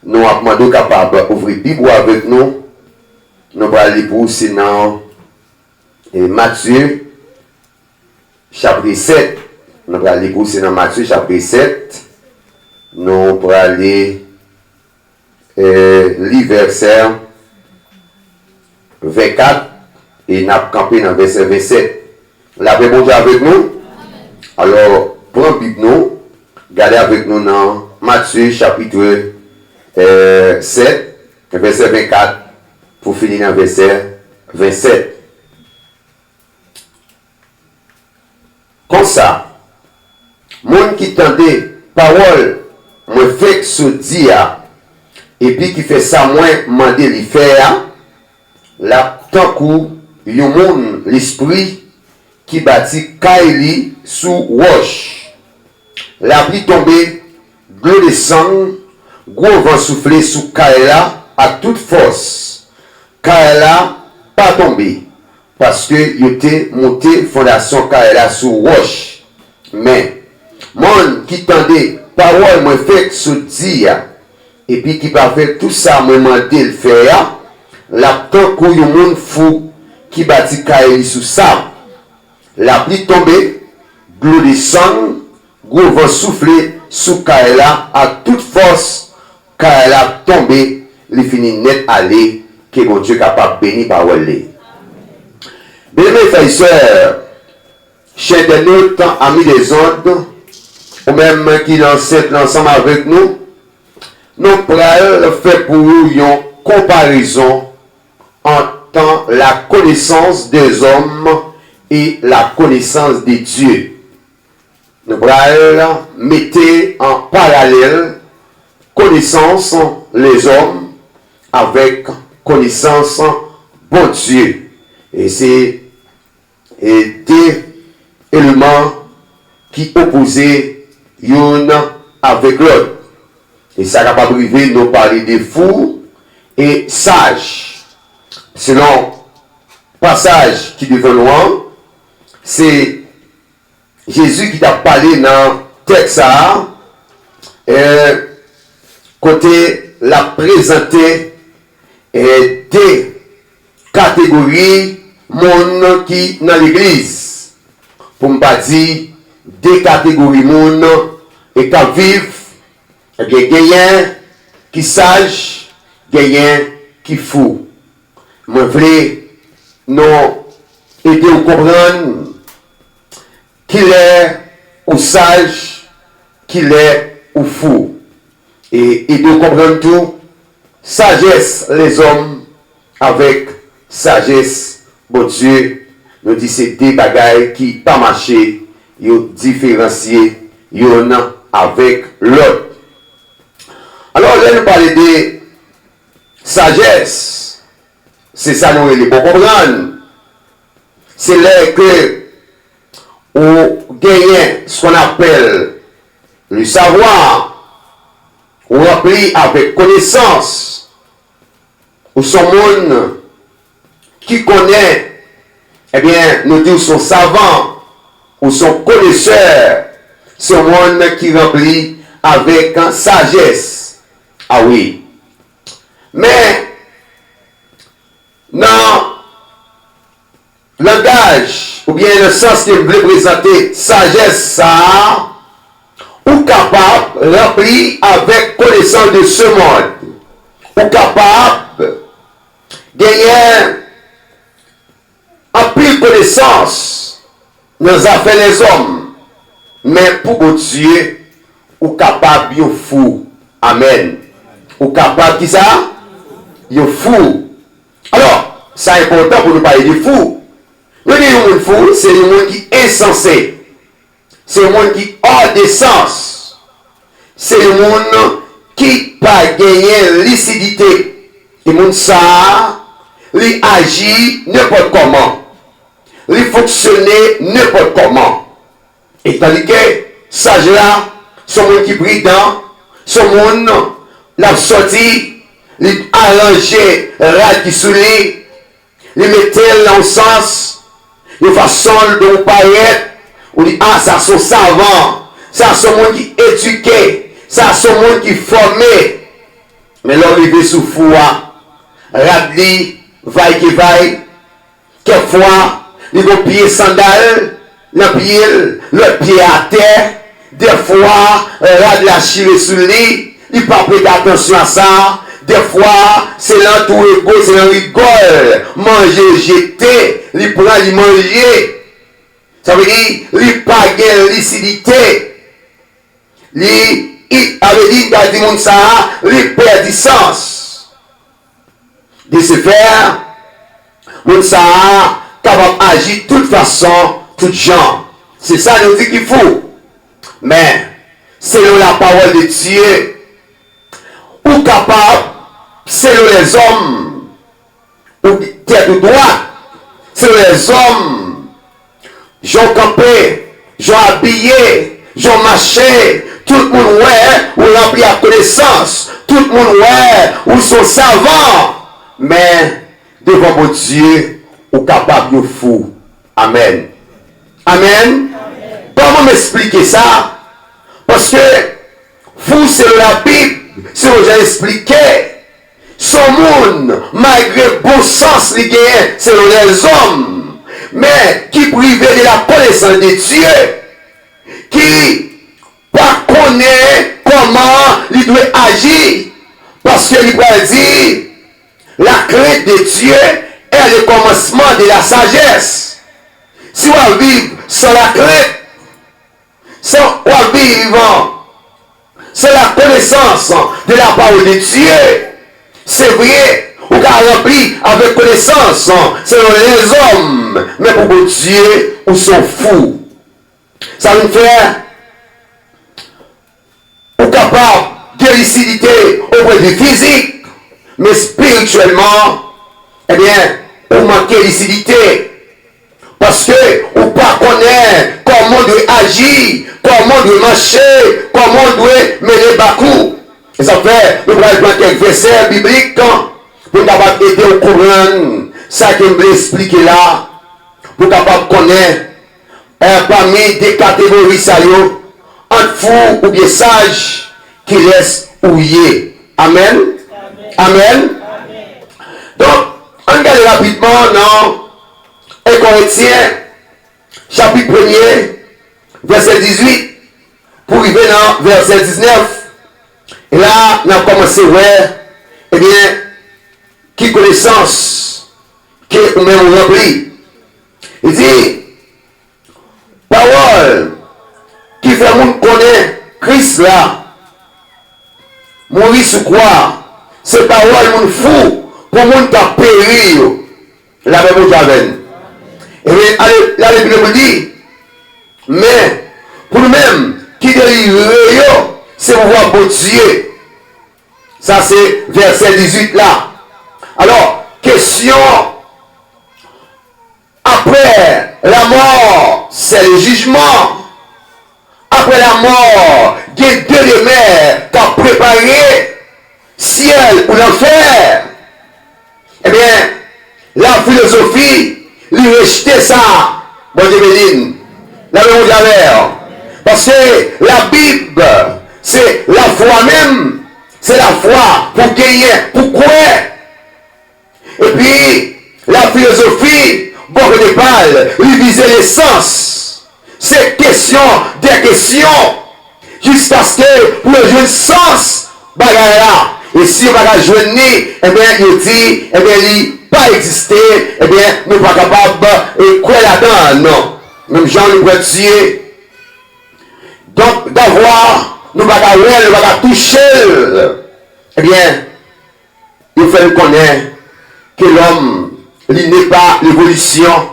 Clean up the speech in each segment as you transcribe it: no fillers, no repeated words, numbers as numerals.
nous avons demandé capable d'ouvrir la Bible avec nous. Nous allons aller pour sinon Matthieu chapitre 7. Nous allons aller pour sinon Matthieu chapitre 7. Nous allons aller lire verset 24 et nous allons camper dans verset 27. La paix bon Dieu avec nous. Alors, prenons la Bible nous, regardez avec nous dans Matthieu chapitre 7, verset 24, pour finir dans verset 27. Comme ça, monde qui tendait parole, moi fait ce dia, et puis qui fait ça, moi mandé lui faire, la tant coup, yon monde l'esprit qui bâtit Kaili sous roche. La pluie tombée, l'eau descend, gros vent soufflé sous Kaila à toute force. Kaila pas tombé parce que il était monté fondation Kaila sous roche. Mais monde qui tendait parole moi fait ce dia et puis qui va faire tout ça moi mandé le faire, la tant que yon monde fou qui bâtit Kaili sous sable. La pluie tombée, l'eau descend, gros vent soufflé sous Kaela à toute force. Kaela tombé, il finit net aller, que bon Dieu capable de bénir par elle. Bien mes frères et sœurs, chers internautes, amis des ondes, ou même qui lancent l'ensemble avec nous, nous pourrons faire pour vous une comparaison entre la connaissance des hommes et la connaissance de Dieu. Nous allons mettre en parallèle connaissance les hommes avec connaissance bon Dieu. Et c'est deux éléments qui opposent l'un avec l'autre. Et ça va pas priver nous parler de fous et sages. Selon passage qui devant nous, c'est Jésus qui t'a parlé dans le texte côté la présenter des catégories monde qui dans l'église. Pour ne pas dire des catégories monde et qui vivent, gagnant qui sage, gagnant qui fou. Moi voulais non aider à comprendre qu'il est ou sage, qu'il est ou fou. Et il doit comprendre tout. Sagesse les hommes avec sagesse bon Dieu. Nous disons c'est des bagailles qui pas marché, ils différencié y'en avec l'autre. Alors je vais nous parler de sagesse. C'est ça nous les bon comprendre. C'est là que ou gagner ce qu'on appelle le savoir, ou rempli avec connaissance, ou son monde qui connaît, eh bien, nous disons son savant, ou son connaisseur, ce monde qui remplit avec sagesse. Ah oui. Mais, non, langage, ou bien le sens qu'il veut présenter, sagesse, ça, ou capable, rempli avec connaissance de ce monde, ou capable, gagner en pile connaissance dans les affaires des hommes, mais pour Dieu, ou capable, yo fou. Amen. Ou capable, qui ça? Yo fou. Alors, c'est important pour nous parler de fou. Le monde fou, c'est le monde qui est insensé. C'est le monde qui hors de sens. C'est le monde qui pas gagné lucidité. Le monde ça, il agit n'importe comment. Il fonctionne n'importe comment. Et tandis que sage là, son monde qui brille dans, son monde l'a sorti, il arrangé rat qui soulé, il mettait dans le sens, de façon de paraître, on dit, ah, ça sont savants, ça sont monde qui éduqué, ça sont monde qui formé. arrivé sous foi, radli, vaille qui vaille, quelquefois, il va pied sandales, le pied à terre, des fois, rad la chire sous le lit, il pas prêter attention à ça, des fois, c'est là tout ego, c'est un rigole, manger, jeter, il prend, il manger. Ça veut dire, il pas de lucidité. Il avait dit, il perd du sens. De ce faire, mon ça capable d'agir de toute façon, tout genre. C'est ça nous dit qu'il faut. Mais, selon la parole de Dieu, ou capable, selon les hommes, ou tête ou droite, selon les hommes, j'ont campé, j'ont habillé, j'ont marché, tout le monde ouais, ou rempli la connaissance, tout le monde ouais, ou sont savants, mais devant mon Dieu, ou capable de fou. Amen. Amen. Comment m'expliquer ça? Parce que fou c'est la Bible, c'est ce que j'ai expliqué. Son monde, malgré bon sens, il gagne selon les hommes, mais qui privé de la connaissance de Dieu, qui pas connaît comment il doit agir, parce qu'il va dire la crainte de Dieu est le commencement de la sagesse. Si on vit sans la crainte, sans on vivre sans la connaissance de la parole de Dieu, c'est vrai, on a rempli avec connaissance selon les hommes, mais pour Dieu, on s'en fout. Ça veut faire on est capable de lucidité au point de vue physique, mais spirituellement, eh bien, on manque de lucidité. Parce que on ne connaît pas comment on doit agir, comment on doit marcher, comment on doit mener Bakou. Et ça fait, nous allons prendre quelques versets bibliques pour nous capable aider au Coran. Ça que je vais expliquer là, pour capable connaître parmi des catégories ça entre fou ou bien sage qui laisse ouiller. Amen. Amen. Donc, on regarde rapidement dans 1 Corinthiens, chapitre 1er, verset 18, pour arriver dans verset 19. Et là, on a commencé à voir, eh bien, qui connaissance, qui nous-mêmes rempli. Il dit, parole, qui fait monde connaître Christ là, mourir sous quoi? C'est parole, monde fou, pour monde qui a péri, la même javel. Et bien, la Bible dit, mais pour nous-mêmes, qui délivre, c'est pour voir bon Dieu. Ça c'est verset 18 là. Alors, question, après la mort, c'est le jugement. Après la mort, il y a deux mers qui ont préparé ciel ou l'enfer. Eh bien, la philosophie, lui rejeter ça. Bon Dieu bénisse. La même javert. Parce que la Bible, c'est la foi même. C'est la foi pour gagner, pour croire. Et puis, la philosophie, bon de parle, lui visait l'essence. C'est question des questions. Jusqu'à ce que pour le jeune sens, bagarre là. Et si on va jouer, eh bien, il dit, eh bien, il pas exister, eh bien, nous ne sommes pas capables de croire là-dedans, non. Même Jean nous va dire. Donc, d'avoir, nous ne pouvons pas toucher. Eh bien, il faut connaître que l'homme, il n'est pas l'évolution.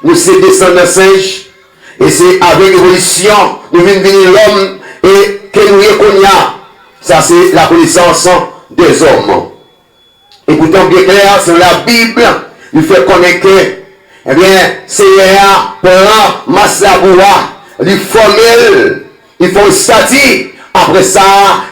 Nous sommes descendants singes. Et c'est avec l'évolution, nous venons l'homme et que nous reconnaissons. Ça, c'est la connaissance des hommes. Et pourtant, bien clair, c'est la Bible, il fait connaître que, eh bien, c'est là, pendant Massaboua, il formule, il faut statut. Après ça,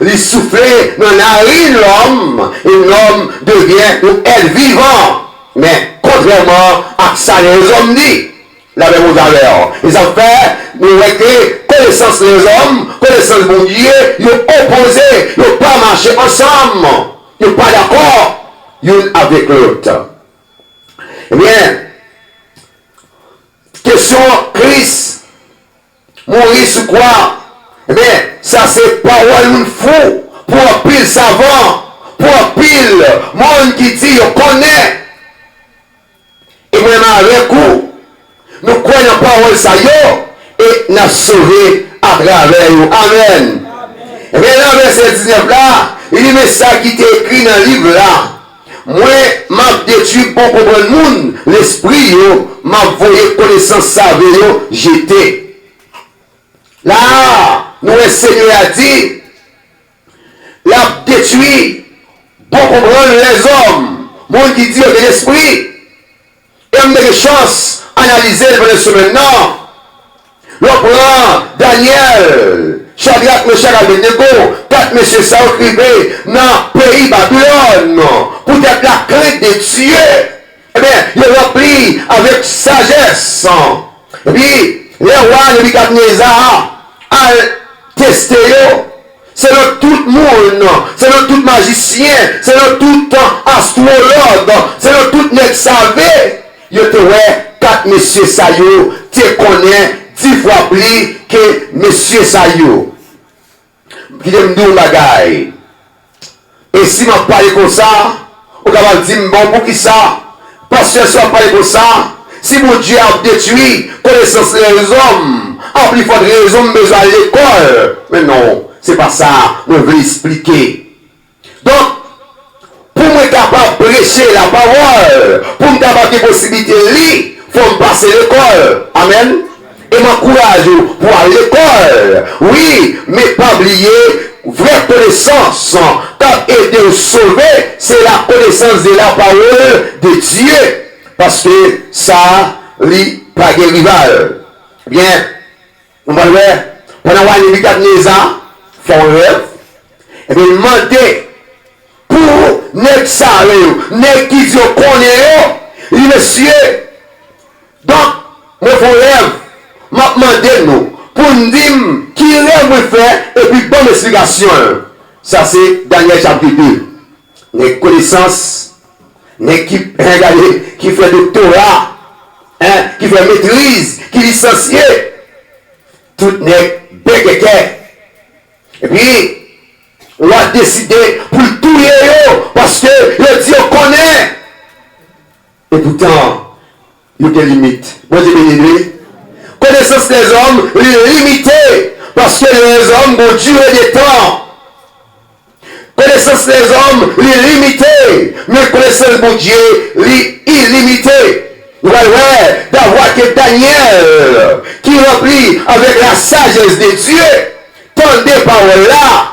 il souffle dans la narine l'homme, et l'homme devient un être vivant. Mais contrairement à ça, les hommes disent, la même valeur. Les affaires, nous réglons connaissance des hommes, connaissance de mon Dieu, ils ont opposé, ils n'ont pas marché ensemble. ils sont pas d'accord l'une avec l'autre. Eh bien, question Christ, mourir sur quoi? Eh bien, ça c'est parole une fou pour un pile savant, pour un pile monde qui dit, on connaît. Et même avec vous, nous croyons parole ça et nous sauvé à travers vous. Amen. Et bien dans verset 19 là, il dit mais ça qui est écrit dans le livre là. Moi, m'a détruit pour comprendre le monde, l'esprit, m'a voyé connaissance savée, j'étais. Là, nous le Seigneur a dit, l'a détruit pour comprendre les hommes. Monde qui dit que l'esprit, et on a des chances d'analyser le semaine. Non. L'on prend Daniel, Shadrach, Meshach, Abednego, 4 messieurs ça écrivés dans le pays Babylone, pour être la crainte de Dieu. Eh bien, il est rempli avec sagesse. Et puis, les rois de Nebuchadnezzar a testé, c'est le tout monde, c'est le tout magicien, c'est le tout astrologue, c'est le tout nègre savait. Il te ouais, 4 messieurs ça tu connais 10 fois plus que monsieur Sayo. Qui me dit un bagay. Et si je parle comme ça, on va dire bon pour qui ça? Parce que si on parle comme ça, si mon Dieu a détruit connaissance des hommes, en plus forte raison, besoin à l'école. Mais non, c'est pas ça, on veut expliquer. Donc, pour moi capable de prêcher la parole, pour me capable de possibilité de lire, il faut me passer l'école. Amen. Et m'encourage pour aller à l'école. Oui, mais pas oublier, vraie connaissance, quand aider à sauver, c'est la connaissance de la parole de Dieu. Parce que ça, n'est pas de rival. Bien, on va voir, pendant que Nebuchadnezzar fait un rêve, et bien, demander pour ne savoir, ne qui dit connaît, il monsieur. Donc, moi, je rêve. M'a demandé nous pour nous dire qui rêve faire et puis bonne explication. Ça c'est Daniel chapitre 2. Les connaissances, qui fait doctorat, qui fait maîtrise, qui licencié, tout n'est béqué. Et puis, on a décidé pour tout les parce que le Dieu connaît. Et pourtant, il y a des limites. Moi j'ai béni. Connaissance des hommes est limitée parce que les hommes vont durer des temps. Connaissance des hommes est limitée, mais connaissance de Dieu est illimitée. Vous voyez, d'avoir que Daniel qui remplit avec la sagesse de Dieu, tant des paroles là,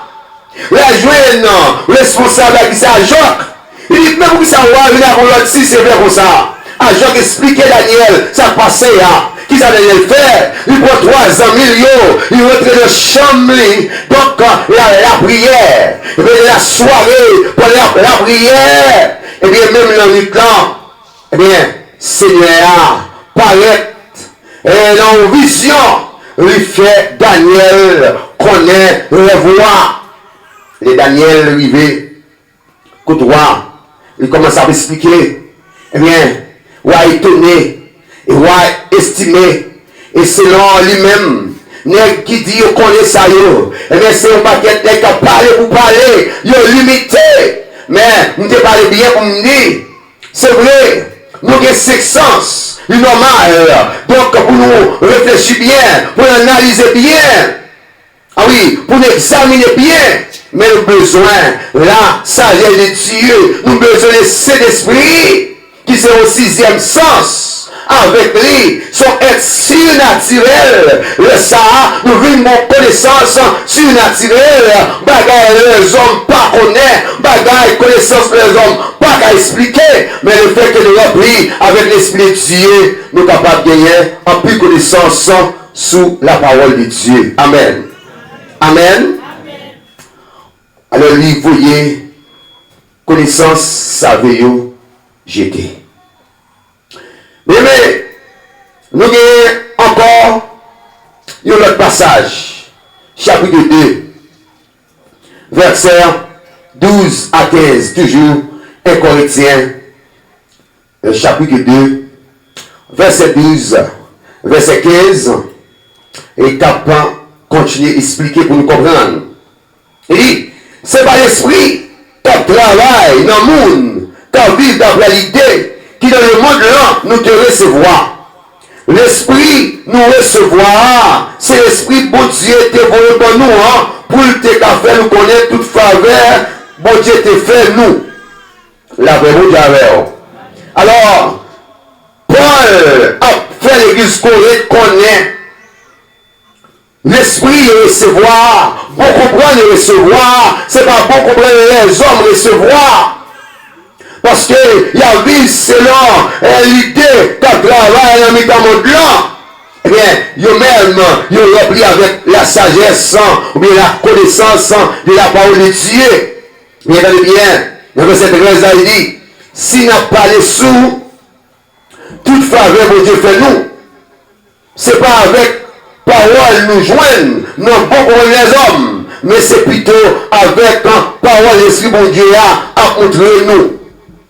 la joine responsable qui c'est à Jacques. Il dit, même pour savoir, il a l'autre si c'est vrai comme ça. À Jacques expliquer Daniel, ça passait là. Qui ça allait faire? Il prend 300 millions, il rentre dans la chambre, donc la prière, et bien la soirée, pour la prière, et bien même dans le temps, et bien, Seigneur paraît, et dans une vision, il fait Daniel connaît les voix. Et Daniel arrivé, côtoie, il commence à expliquer, eh bien, ou à étonner, et ou à estimer, et selon lui-même, nèg qui dit qu'on connaît ça, et bien c'est un paquet qui a parlé pour parler, il est limité, mais nous te parlons bien pour me dire, c'est vrai, nous avons 5 sens, c'est normal, donc pour nous réfléchir bien, pour analyser bien, ah oui, pour nous examiner bien, mais nous avons besoin, la sagesse de Dieu, nous avons besoin de cet esprit, qui c'est au 6e sens. Avec lui, son être surnaturel, le ça, nous vivons mon connaissance surnaturelle, bagaille les hommes pas connaît, bagaille connaissance les hommes pas qu'à expliquer, mais le fait que nous remplis avec l'esprit de Dieu, nous sommes capables de gagner en plus connaissance sous la parole de Dieu. Amen. Amen. Alors, lui, voyez, connaissance, savez-vous, j'étais. Mais nous avons encore un autre passage, chapitre 2, verset 12 à 15, toujours 1 Corinthiens, chapitre 2, verset 12, verset 15, et capable continuer à expliquer pour nous comprendre. Il dit, c'est pas l'esprit qui travaille dans le monde, qui vit dans la réalité, qui dans le monde là nous te recevoir. L'esprit nous recevoir, c'est l'esprit bon Dieu te volé pour nous, hein, pour te faire nous connaître toute faveur, bon Dieu te fait nous. La vraie bon Dieu. Alors, Paul a fait l'église correcte connaît l'esprit de recevoir, bon comprendre de recevoir, c'est pas bon comprendre les hommes recevoir. Parce que il y a vie selon l'idée qu'on travaille dans le monde là. Eh bien, ils-même, ils remplis avec la sagesse, ou bien la connaissance de la parole de Dieu. Mais regardez bien, dans verset 13, il dit, s'il n'a pas les sous, toute faveur que Dieu fait nous, c'est pas avec parole nous joindre, non pas pour les hommes, mais c'est plutôt avec parole l'esprit bon Dieu à montrer nous.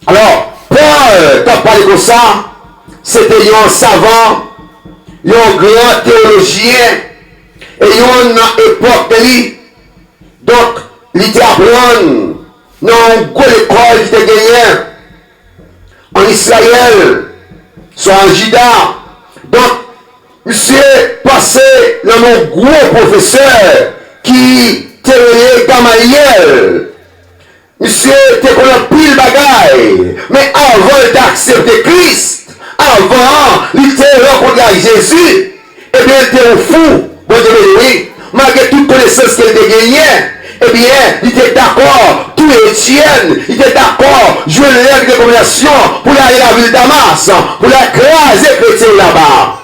Alors, Paul, quand parlé comme ça, c'était un savant, un grand théologien, et une époque de lui. Donc, il était appris dans une grande école qui était gagnée en Israël, soit en Juda. Donc, monsieur passé dans mon gros professeur qui était Gamaliel. Monsieur était qu'on a pris le bagaille, mais avant d'accepter Christ, avant, il était rencontré avec Jésus, et bien il était un fou, bon Dieu oui, malgré toute connaissance qu'il avait gagnée, eh bien, il était d'accord, tout Étienne, il était d'accord, jouer les règles de combination pour aller à la ville de Damas, pour écraser les chrétiens là-bas.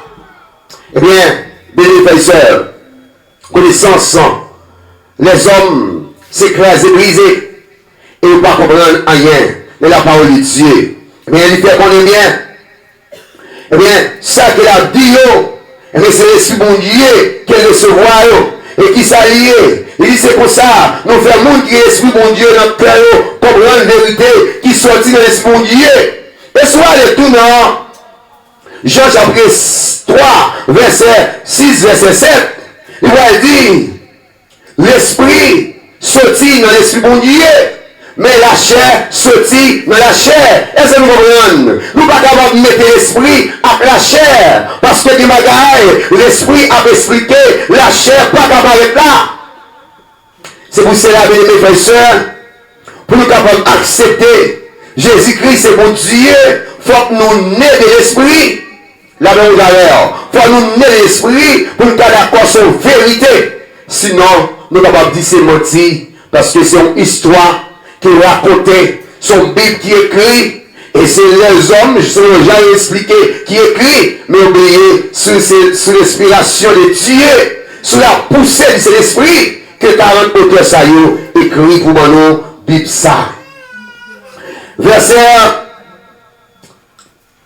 Eh bien, bénéficiaires, connaissance, les hommes s'écrasent, brisés, et ne pas comprendre rien de la parole de Dieu. Eh bien, il fait qu'on est bien. Eh bien, ça qu'il a dit, eh bien, c'est l'esprit bon Dieu qui recevoir, et qui s'allie. Il dit, c'est pour ça, nous faisons monde qui est l'esprit bon Dieu dans notre cœur, comprendre la vérité qui sortit de l'esprit bon Dieu. Et soit le tout dans Jean chapitre 3, verset 6, verset 7, il va dire, l'esprit sortit dans l'esprit bon Dieu. Mais la chair sortit dans la chair. Est-ce que nous comprenons? Nous ne pouvons pas capables de mettre l'esprit avec la chair. Parce que l'esprit a expliqué, la chair pas capable d'être là. C'est pour cela, mes frères et sœurs, pour nous capables d'accepter Jésus-Christ, c'est pour Dieu, il faut que nous naissions de l'esprit. La même valeur. Il faut que nous naissions de l'esprit pour nous être d'accord sur la vérité. Sinon, nous ne sommes pas capables de dire c'est menti. Parce que c'est une histoire qui racontait son Bible qui écrit, et c'est les hommes, je les gens expliqué, qui écrit, mais oublié sous l'inspiration de Dieu, sous la poussée de cet esprit, que 40 auteurs ça y écrit pour nous, Bible ça. Verset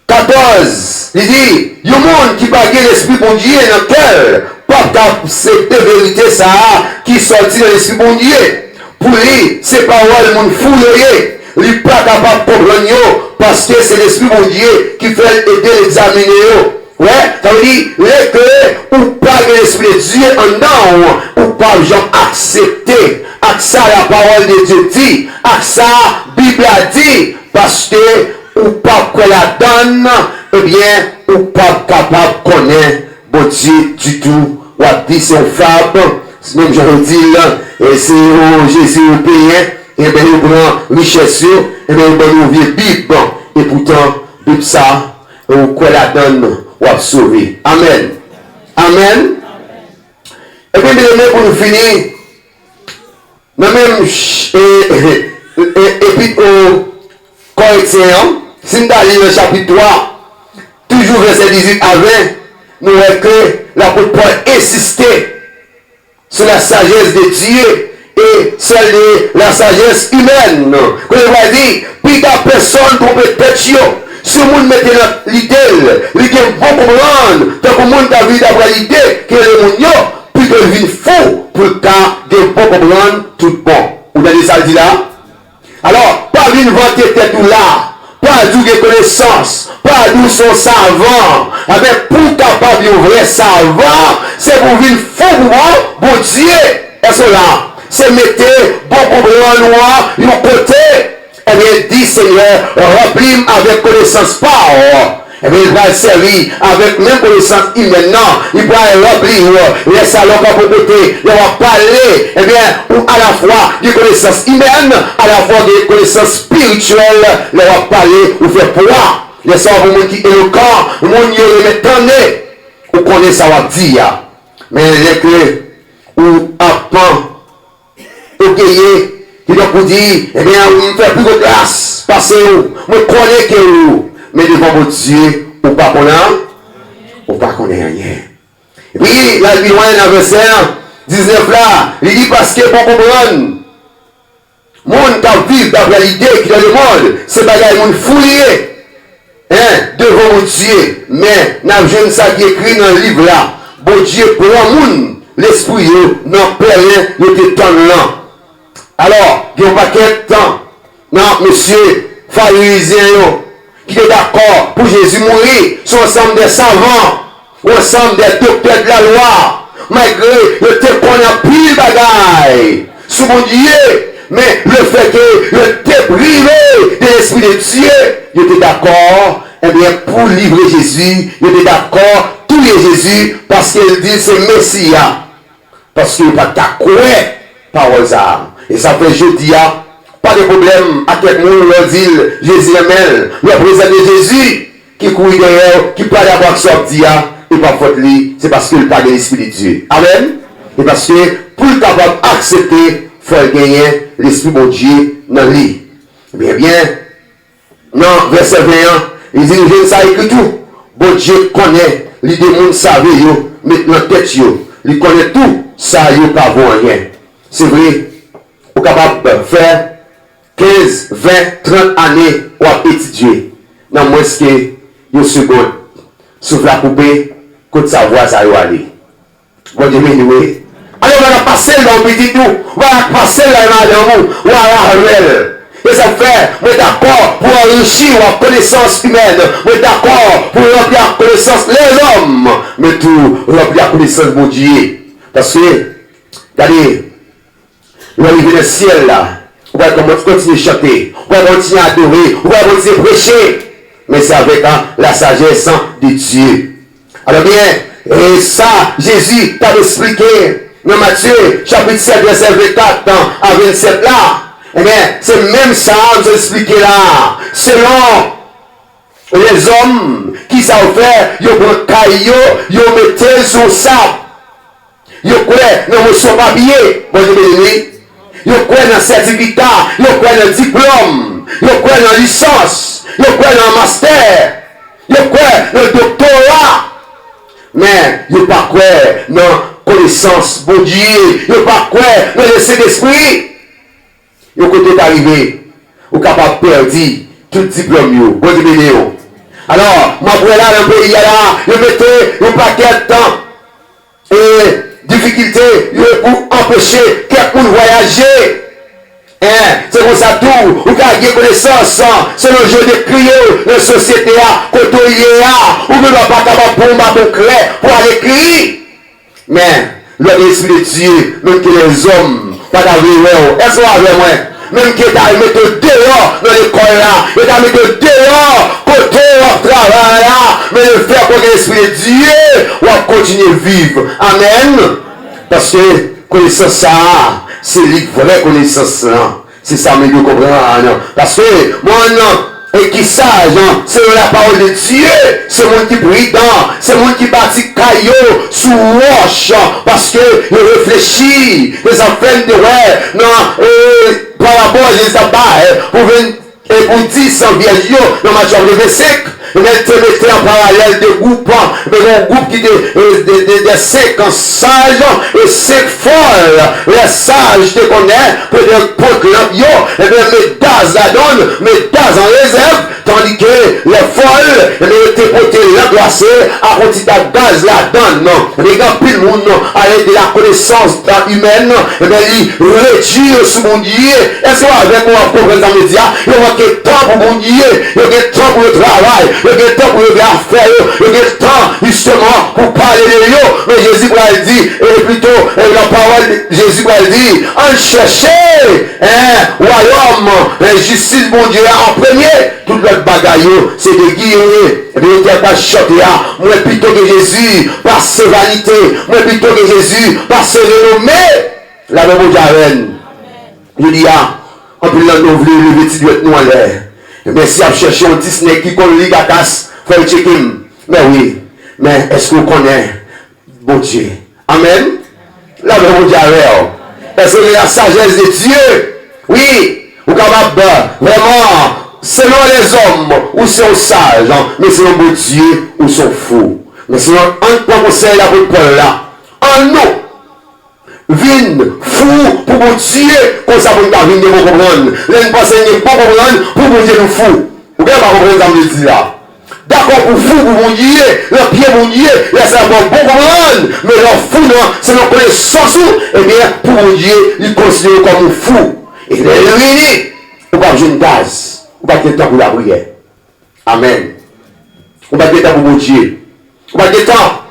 14, il dit, il y a un monde qui bague l'esprit bon Dieu dans le cœur, pas cette vérité ça, qui sortit de l'esprit bon Dieu. Pour lui, ces paroles m'ont fouillé. Il n'est pas capable de comprendre parce que c'est l'esprit bon Dieu qui fait aider l'examiner. Ouais, ça veut dire que ou pas l'esprit de Dieu en dedans, ou pas accepter la parole de Dieu dit, la Bible a dit, parce que ou pas qu'on la donne, eh bien, ou pas capable de connaître bon Dieu du tout. Ou a dit c'est un fable. Même je vous dis là, et c'est Jésus au pays, et bien il prend richesse, et bien il prend une vieille Bible, et pourtant, Bible ça, ou quoi la donne, ou a sauvé. Amen. Amen. Et bien, pour nous finir, dans même épître aux Corinthiens, si nous allons dans le chapitre 3, toujours verset 18 à 20, nous voyons que l'apôtre Paul insistait sur la sagesse de Dieu et celle de la sagesse humaine. Quand il va dire, puis la personne pour peut-être si le monde mettait l'idée, il est bon comprendre, tant que le monde a vu d'après l'idée, que le monde, puis qu'il vient fou pour qu'il ait bon comprendre tout bon. Vous avez ça dit là? Alors, pas une vanter tête ou là, pas d'où de connaissance, pas d'où son savant. Avec pour capable de vrai savant, c'est pour venir fou bon Dieu. Est-ce là? C'est mettre bon problème noir, de côté. Eh bien, dit Seigneur, remplis avec connaissance par. Eh bien, il va servir avec même connaissance humaine. Non, il va remplir les salons pour côté. Il va parler, eh bien, à la fois de connaissance humaine, à la fois de connaissance spirituelle. Il va parler ou faire pouvoir. Les savants, le monde qui est éloquent, le monde qui est étonné, ou connaît ça va dire. Mais les que, ou apprend, ou gagner, qui doit vous dire, eh bien, on ne fait plus de grâce, passez où, je connais que vous. Mais devant votre Dieu, ou pas qu'on a, ou pas qu'on ait rien. Et puis, là, il y a un verset 19 là, il dit parce que pour comprendre, monde qui vit d'après l'idée qui est dans le monde, c'est pas le monde fouillé, hein, devant mon Dieu. Mais, n'a pas ça qui est écrit dans le livre là, bon Dieu, pour le monde, l'esprit, non, peut rien, il était temps là. Alors, il y a un paquet de temps, non, monsieur, pharisien, qui est d'accord pour Jésus mourir, sont ensemble des savants, ensemble des docteurs de la loi, malgré le fait qu'on a pris le bagage sous mon Dieu, mais le fait que le était privé de l'Esprit de Dieu, il était d'accord, eh bien, pour livrer Jésus, il était d'accord, tout est Jésus, parce qu'il dit c'est Messia, parce qu'il n'est pas d'accord par aux armes. Et ça fait jeudi, pas de problème à quel monde leur dit Jésus aime, le président de Jésus qui court derrière, qui parle d'avoir sorti, et pas faute lui, c'est parce qu'il parle de l'Esprit de Dieu. Amen. Et parce que pour être capable d'accepter, il faut gagner l'Esprit de Dieu dans lui. Bien, non, verset 21, il dit, je ne sais que tout. Bon Dieu connaît, les démons savent, maintenant tête, il connaît tout, ça, il pas rien. C'est vrai, vous êtes capable de faire 15, 20, 30 années ou à étudier. Non, moins que une seconde. Sauf la poupée, quand sa voix, ça va aller. Bon Dieu, oui. Alors, on va passer dans le petit tout. On va passer dans le on va et ça fait, on est d'accord pour enrichir la connaissance humaine. On est d'accord pour remplir la connaissance les hommes. Mais tout, remplir la connaissance de Dieu. Parce que, regardez, on va arriver dans le ciel là. On va continuer à chanter, on va continuer à adorer, on va continuer à prêcher. Mais c'est avec la sagesse de Dieu. Alors bien, et ça, Jésus t'a expliqué dans Matthieu, chapitre 7, verset 24 à 27 là. Eh bien, c'est même ça, nous expliqué là. Selon les hommes qui savent faire, ils prennent caillou, ils mettent sur sable. Ils croient dans mon papier. Bon, je vais ils croient dans le certificat, ils croient dans le diplôme, ils croient dans la licence, ils croient dans le master, ils croient dans le doctorat. Mais ils ne pas croire dans la connaissance de Dieu, ils ne pas croire dans l'essai d'esprit. Ils sont arrivés, ils sont capables de perdre tout diplôme. Bon Dieu. Alors, ma frère là, dans le pays là, ils mettaient un paquet de temps. Et difficulté pour empêcher quelqu'un de voyager. C'est comme ça tout. Vous avez connaissance. C'est le jeu de crier la société à côtoyer. Ou ne va pas capable pour ma clair pour aller crier. Mais l'esprit de Dieu, même que les hommes, pas d'avoir. Est-ce que vous avez moi? Même qui est à mettre dehors dans l'école là, il est à mettre dehors, côté au travail là, mais le faire pour l'esprit de Dieu, on va continuer à vivre. Amen. Parce que connaissance ça, c'est la vraie connaissance là. C'est ça, mais vous comprenez. Parce que moi, non, et qui sage, c'est la parole de Dieu, c'est moi qui brille dans, c'est moi qui bâtit caillou sous roche, parce que il réfléchit, les affaires de ouais, non, par rapport à les abat, pour venir et pour dire sans vierge, dans ma chambre de sec, mais te mettait en parallèle des groupes, mais un groupe qui des 50 sages et 5 folles. Les sages te connaissent, peut-être proclame, yo, et bien mes gaz la donne, mes gaz en réserve, tandis que les folles, les te porté la glacée, à côté de gaz la donne, non. Les gars, plus le monde, avec de la connaissance humaine, et bien il retire ce mon Dieu. Est-ce que avec moi, pour les médias, il y a que temps pour mon Dieu, il y a que temps pour le travail, il y a que temps pour le affaire, il y a que temps justement pour parler de eux. Mais Jésus va le dire, et plutôt la parole de Jésus va le dire, en chercher un royaume, justice mon Dieu en premier, tout notre bagaille, c'est de guérir. Et bien, il n'y a pas de choquer, moi plutôt que Jésus, par ses vanités, moi plutôt que Jésus, par ses renommées, la même reine. Je dis, on peut l'enlever, le vêtu doit être nous en l'air. Mais si on cherche un Disney qui connaît les gâtas, il faut le checker. Mais oui, mais est-ce qu'on connaît bon Dieu? Amen. La même est-ce que la sagesse de Dieu? Oui, vous capable vraiment, selon les hommes, ou sont sages, mais selon bon Dieu, ou sont fous. Mais selon un conseil là pour Paul là, en nous, vin fou pour mon Dieu, comme ça pour nous venir pour comprendre. L'un pense qu'il pas comprendre pour mon Dieu nous fou. Vous pouvez pas comprendre ça me dit là. D'accord pour fou pour mon Dieu, le pied mon Dieu, là c'est bon comprendre, mais leur fou non, c'est leur connaissance, et bien pour mon Dieu, il considère comme un fou. Et il est réuni, on va jouer une gaz, on va avoir temps pour la prière. Amen. On va avoir temps pour mon Dieu. On va avoir temps.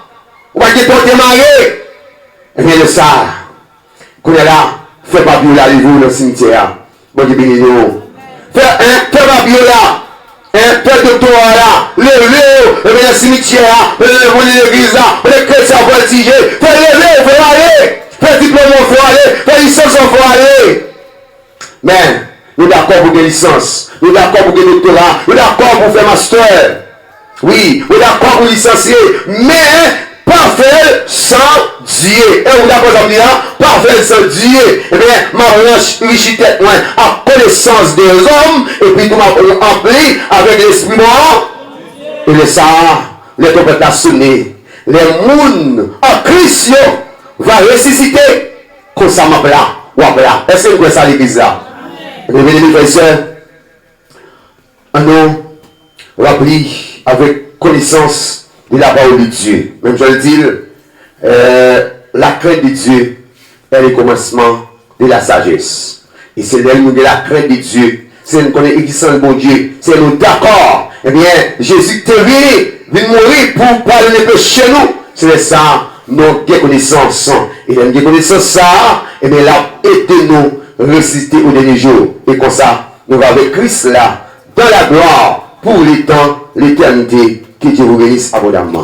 On va avoir temps de démarrer. Et bien de ça, qu'on est là, fais pas bio là, les vous dans le cimetière. Bon Dieu béni nous. Fais pas bio là. Fais doctorat là. Le le cimetière, le l'église là, le chrétien voltigé. Fais lever, faut aller. Fais diplôme, faut aller. Fais licence, faut aller. Mais, nous d'accord pour des licences. Nous d'accord pour des doctorats. Nous d'accord pour faire master. Oui, nous d'accord pour licencier. Mais, pas faire sans Dieu. Et vous d'accord ça me dit là? Pas faire sans Dieu. Eh bien, ma richesse à connaissance des hommes. Et puis tout m'a rempli avec l'esprit mort. Et le ça, les trompes à sonner. Les mouns en Christ va ressusciter. Comme ça m'a là. Ou après là. Est-ce que vous voyez ça l'église là? Révélez mes frères et sœurs. Un homme rempli avec connaissance de la parole de Dieu. Même je le dis, la crainte de Dieu est le commencement de la sagesse. Et c'est là nous de la crainte de Dieu. C'est nous connaissons l'existence de bon Dieu. C'est nous d'accord. Eh bien, Jésus est venu mourir pour parler des péchés chez nous. C'est ça, nous avons connaissance. Et dans la connaissance, ça, eh bien, là, aidez-nous ressusciter au dernier jour. Et comme ça, nous allons avec Christ là, dans la gloire, pour les temps, l'éternité. Que Dieu vous bénisse abondamment.